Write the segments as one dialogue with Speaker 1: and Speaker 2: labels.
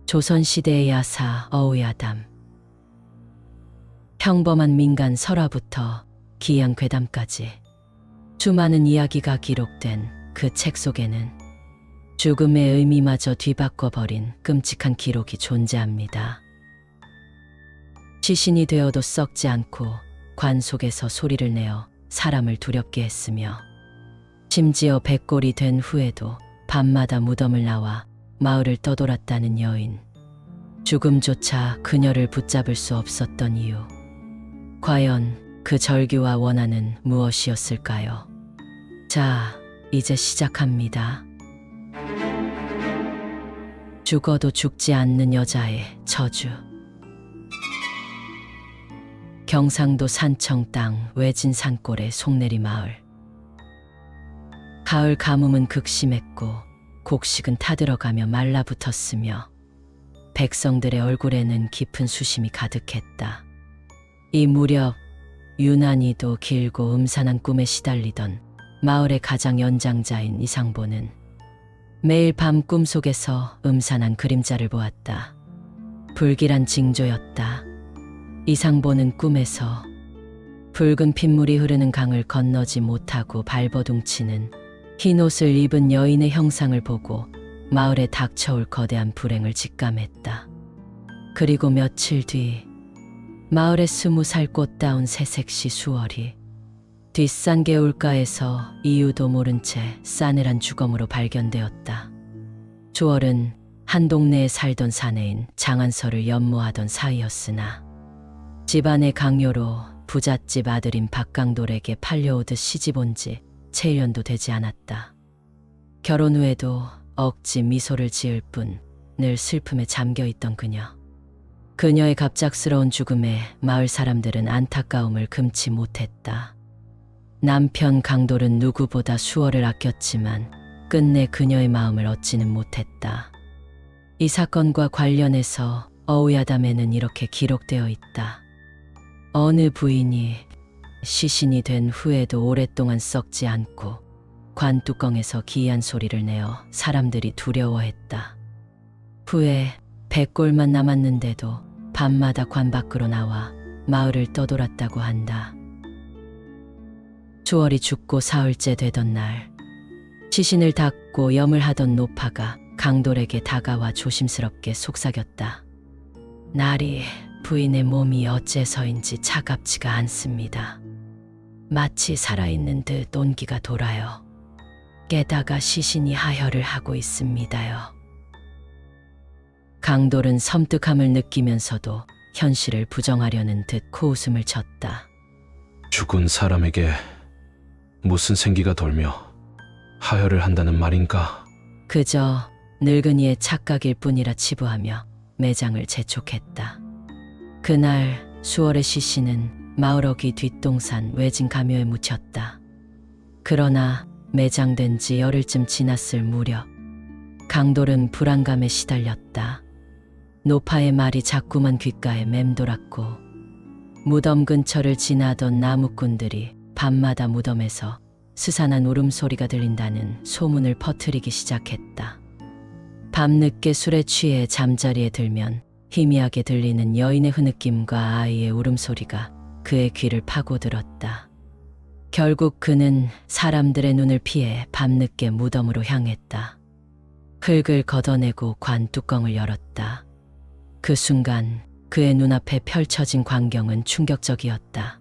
Speaker 1: 조선시대의 야사 어우야담. 평범한 민간 설화부터 기이한 괴담까지 수많은 이야기가 기록된 그 책 속에는 죽음의 의미마저 뒤바꿔버린 끔찍한 기록이 존재합니다. 시신이 되어도 썩지 않고 관 속에서 소리를 내어 사람을 두렵게 했으며, 심지어 백골이 된 후에도 밤마다 무덤을 나와 마을을 떠돌았다는 여인. 죽음조차 그녀를 붙잡을 수 없었던 이유. 과연 그 절규와 원한은 무엇이었을까요? 자, 이제 시작합니다. 죽어도 죽지 않는 여자의 저주. 경상도 산청 땅 외진 산골의 송내리 마을. 가을 가뭄은 극심했고 곡식은 타들어가며 말라붙었으며 백성들의 얼굴에는 깊은 수심이 가득했다. 이 무렵 유난히도 길고 음산한 꿈에 시달리던 마을의 가장 연장자인 이상보는 매일 밤 꿈속에서 음산한 그림자를 보았다. 불길한 징조였다. 이상보는 꿈에서 붉은 핏물이 흐르는 강을 건너지 못하고 발버둥치는 흰 옷을 입은 여인의 형상을 보고 마을에 닥쳐올 거대한 불행을 직감했다. 그리고 며칠 뒤 마을의 20살 꽃다운 새색시 수월이 뒷산 개울가에서 이유도 모른 채 싸늘한 주검으로 발견되었다. 수월은 한 동네에 살던 사내인 장안서를 연모하던 사이였으나 집안의 강요로 부잣집 아들인 박강돌에게 팔려오듯 시집온 지 채 1년도 되지 않았다. 결혼 후에도 억지 미소를 지을 뿐 늘 슬픔에 잠겨있던 그녀. 그녀의 갑작스러운 죽음에 마을 사람들은 안타까움을 금치 못했다. 남편 강돌은 누구보다 수월을 아꼈지만 끝내 그녀의 마음을 얻지는 못했다. 이 사건과 관련해서 어우야담에는 이렇게 기록되어 있다. 어느 부인이 시신이 된 후에도 오랫동안 썩지 않고 관뚜껑에서 기이한 소리를 내어 사람들이 두려워했다. 후에 백골만 남았는데도 밤마다 관 밖으로 나와 마을을 떠돌았다고 한다. 수월이 죽고 사흘째 되던 날, 시신을 닦고 염을 하던 노파가 강돌에게 다가와 조심스럽게 속삭였다. 날이 부인의 몸이 어째서인지 차갑지가 않습니다. 마치 살아있는 듯 온기가 돌아요. 게다가 시신이 하혈을 하고 있습니다요. 강돌은 섬뜩함을 느끼면서도 현실을 부정하려는 듯 코웃음을 쳤다.
Speaker 2: 죽은 사람에게 무슨 생기가 돌며 하혈을 한다는 말인가?
Speaker 1: 그저 늙은이의 착각일 뿐이라 치부하며 매장을 재촉했다. 그날 수월의 시신은 마을 어귀 뒷동산 외진 가묘에 묻혔다. 그러나 매장된 지 열흘쯤 지났을 무렵 강돌은 불안감에 시달렸다. 노파의 말이 자꾸만 귓가에 맴돌았고 무덤 근처를 지나던 나무꾼들이 밤마다 무덤에서 스산한 울음소리가 들린다는 소문을 퍼뜨리기 시작했다. 밤늦게 술에 취해 잠자리에 들면 희미하게 들리는 여인의 흐느낌과 아이의 울음소리가 그의 귀를 파고들었다. 결국 그는 사람들의 눈을 피해 밤늦게 무덤으로 향했다. 흙을 걷어내고 관 뚜껑을 열었다. 그 순간 그의 눈앞에 펼쳐진 광경은 충격적이었다.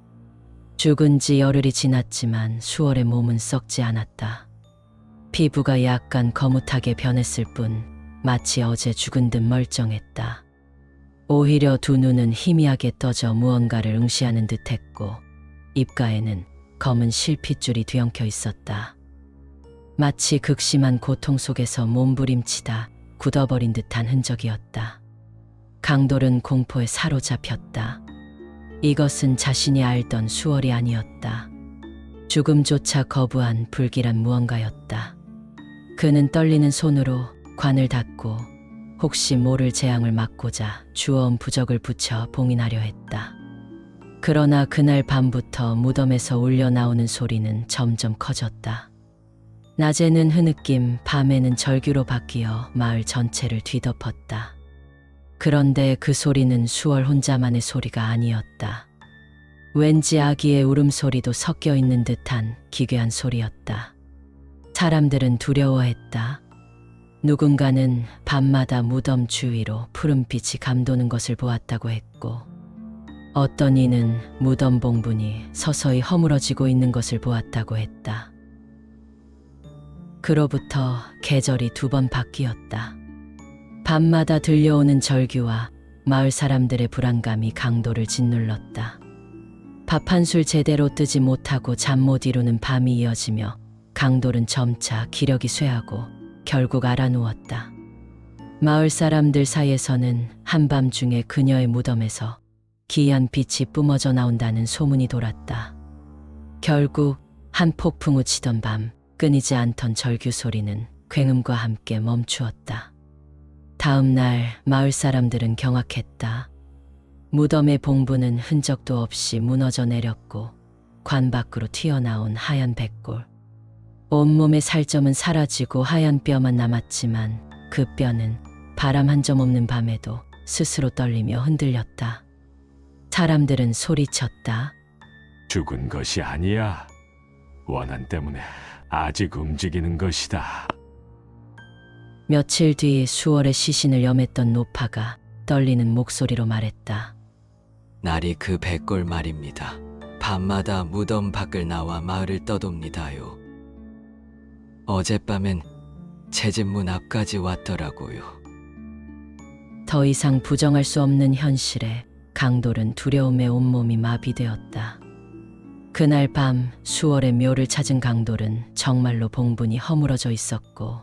Speaker 1: 죽은 지 열흘이 지났지만 수월의 몸은 썩지 않았다. 피부가 약간 거뭇하게 변했을 뿐 마치 어제 죽은 듯 멀쩡했다. 오히려 두 눈은 희미하게 떠져 무언가를 응시하는 듯했고 입가에는 검은 실핏줄이 뒤엉켜 있었다. 마치 극심한 고통 속에서 몸부림치다 굳어버린 듯한 흔적이었다. 강돌은 공포에 사로잡혔다. 이것은 자신이 알던 수월이 아니었다. 죽음조차 거부한 불길한 무언가였다. 그는 떨리는 손으로 관을 닫고 혹시 모를 재앙을 막고자 주워온 부적을 붙여 봉인하려 했다. 그러나 그날 밤부터 무덤에서 울려 나오는 소리는 점점 커졌다. 낮에는 흐느낌, 밤에는 절규로 바뀌어 마을 전체를 뒤덮었다. 그런데 그 소리는 수월 혼자만의 소리가 아니었다. 왠지 아기의 울음소리도 섞여 있는 듯한 기괴한 소리였다. 사람들은 두려워했다. 누군가는 밤마다 무덤 주위로 푸른빛이 감도는 것을 보았다고 했고, 어떤 이는 무덤 봉분이 서서히 허물어지고 있는 것을 보았다고 했다. 그로부터 계절이 2번 바뀌었다. 밤마다 들려오는 절규와 마을 사람들의 불안감이 강도를 짓눌렀다. 밥 한 술 제대로 뜨지 못하고 잠 못 이루는 밤이 이어지며 강돌은 점차 기력이 쇠하고 결국 알아누웠다. 마을 사람들 사이에서는 한밤중에 그녀의 무덤에서 기이한 빛이 뿜어져 나온다는 소문이 돌았다. 결국 한 폭풍우 치던 밤 끊이지 않던 절규 소리는 굉음과 함께 멈추었다. 다음 날 마을 사람들은 경악했다. 무덤의 봉부는 흔적도 없이 무너져 내렸고 관 밖으로 튀어나온 하얀 백골. 온몸의 살점은 사라지고 하얀 뼈만 남았지만 그 뼈는 바람 한 점 없는 밤에도 스스로 떨리며 흔들렸다. 사람들은 소리쳤다.
Speaker 3: 죽은 것이 아니야. 원한 때문에 아직 움직이는 것이다.
Speaker 1: 며칠 뒤 수월의 시신을 염했던 노파가 떨리는 목소리로 말했다.
Speaker 4: 날이 그 백골 말입니다. 밤마다 무덤 밖을 나와 마을을 떠돕니다요. 어젯밤엔 제 집 문 앞까지 왔더라고요.
Speaker 1: 더 이상 부정할 수 없는 현실에 강돌은 두려움에 온몸이 마비되었다. 그날 밤 수월의 묘를 찾은 강돌은 정말로 봉분이 허물어져 있었고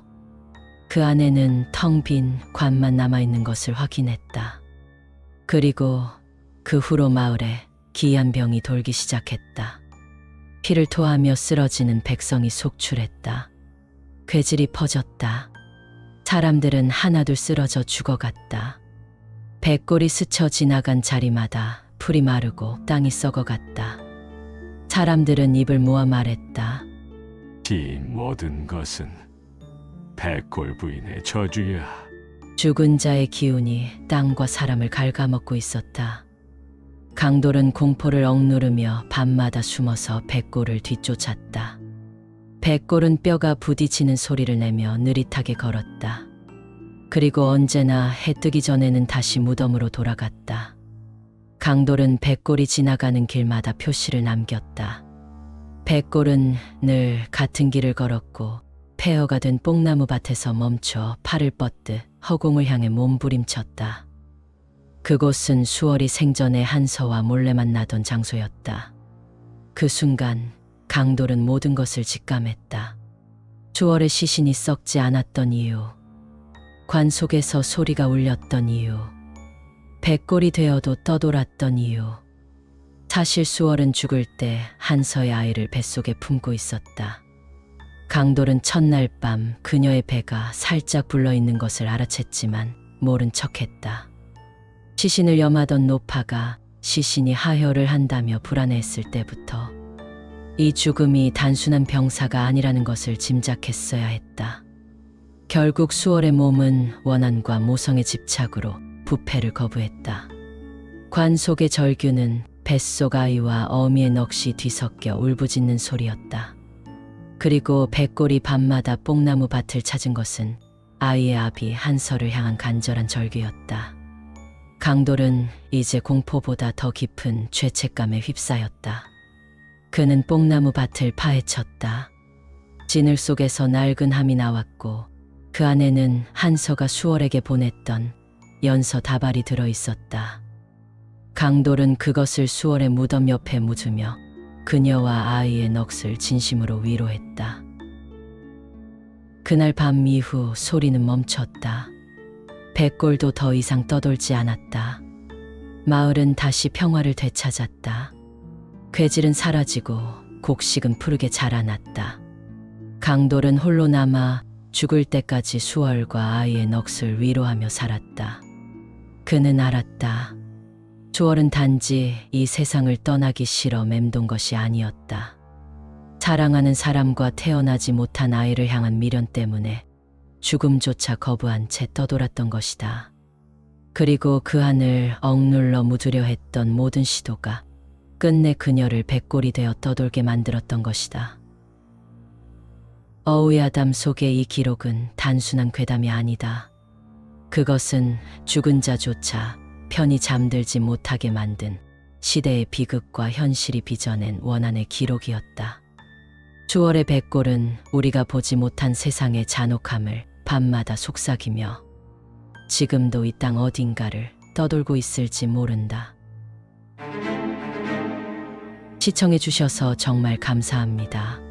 Speaker 1: 그 안에는 텅 빈 관만 남아있는 것을 확인했다. 그리고 그 후로 마을에 기이한 병이 돌기 시작했다. 피를 토하며 쓰러지는 백성이 속출했다. 괴질이 퍼졌다. 사람들은 하나둘 쓰러져 죽어갔다. 백골이 스쳐 지나간 자리마다 풀이 마르고 땅이 썩어갔다. 사람들은 입을 모아 말했다.
Speaker 3: 이 모든 것은 백골 부인의 저주야.
Speaker 1: 죽은 자의 기운이 땅과 사람을 갉아먹고 있었다. 강돌은 공포를 억누르며 밤마다 숨어서 백골을 뒤쫓았다. 백골은 뼈가 부딪히는 소리를 내며 느릿하게 걸었다. 그리고 언제나 해 뜨기 전에는 다시 무덤으로 돌아갔다. 강돌은 백골이 지나가는 길마다 표시를 남겼다. 백골은 늘 같은 길을 걸었고 폐허가 된 뽕나무 밭에서 멈춰 팔을 뻗듯 허공을 향해 몸부림쳤다. 그곳은 수월이 생전에 한서와 몰래 만나던 장소였다. 그 순간 강돌은 모든 것을 직감했다. 수월의 시신이 썩지 않았던 이유, 관 속에서 소리가 울렸던 이유, 백골이 되어도 떠돌았던 이유. 사실 수월은 죽을 때 한서의 아이를 뱃속에 품고 있었다. 강돌은 첫날 밤 그녀의 배가 살짝 불러있는 것을 알아챘지만 모른 척했다. 시신을 염하던 노파가 시신이 하혈을 한다며 불안해했을 때부터 이 죽음이 단순한 병사가 아니라는 것을 짐작했어야 했다. 결국 수월의 몸은 원한과 모성의 집착으로 부패를 거부했다. 관 속의 절규는 뱃속 아이와 어미의 넋이 뒤섞여 울부짖는 소리였다. 그리고 백골이 밤마다 뽕나무 밭을 찾은 것은 아이의 아비 한서를 향한 간절한 절규였다. 강돌은 이제 공포보다 더 깊은 죄책감에 휩싸였다. 그는 뽕나무 밭을 파헤쳤다. 진을 속에서 낡은 함이 나왔고 그 안에는 한서가 수월에게 보냈던 연서 다발이 들어있었다. 강돌은 그것을 수월의 무덤 옆에 묻으며 그녀와 아이의 넋을 진심으로 위로했다. 그날 밤 이후 소리는 멈췄다. 백골도 더 이상 떠돌지 않았다. 마을은 다시 평화를 되찾았다. 괴질은 사라지고 곡식은 푸르게 자라났다. 강돌은 홀로 남아 죽을 때까지 수월과 아이의 넋을 위로하며 살았다. 그는 알았다. 수월은 단지 이 세상을 떠나기 싫어 맴돈 것이 아니었다. 사랑하는 사람과 태어나지 못한 아이를 향한 미련 때문에 죽음조차 거부한 채 떠돌았던 것이다. 그리고 그 안을 억눌러 묻으려 했던 모든 시도가 끝내 그녀를 백골이 되어 떠돌게 만들었던 것이다. 어우야담 속의 이 기록은 단순한 괴담이 아니다. 그것은 죽은 자조차 편히 잠들지 못하게 만든 시대의 비극과 현실이 빚어낸 원한의 기록이었다. 주월의 백골은 우리가 보지 못한 세상의 잔혹함을 밤마다 속삭이며 지금도 이 땅 어딘가를 떠돌고 있을지 모른다. 시청해 주셔서 정말 감사합니다.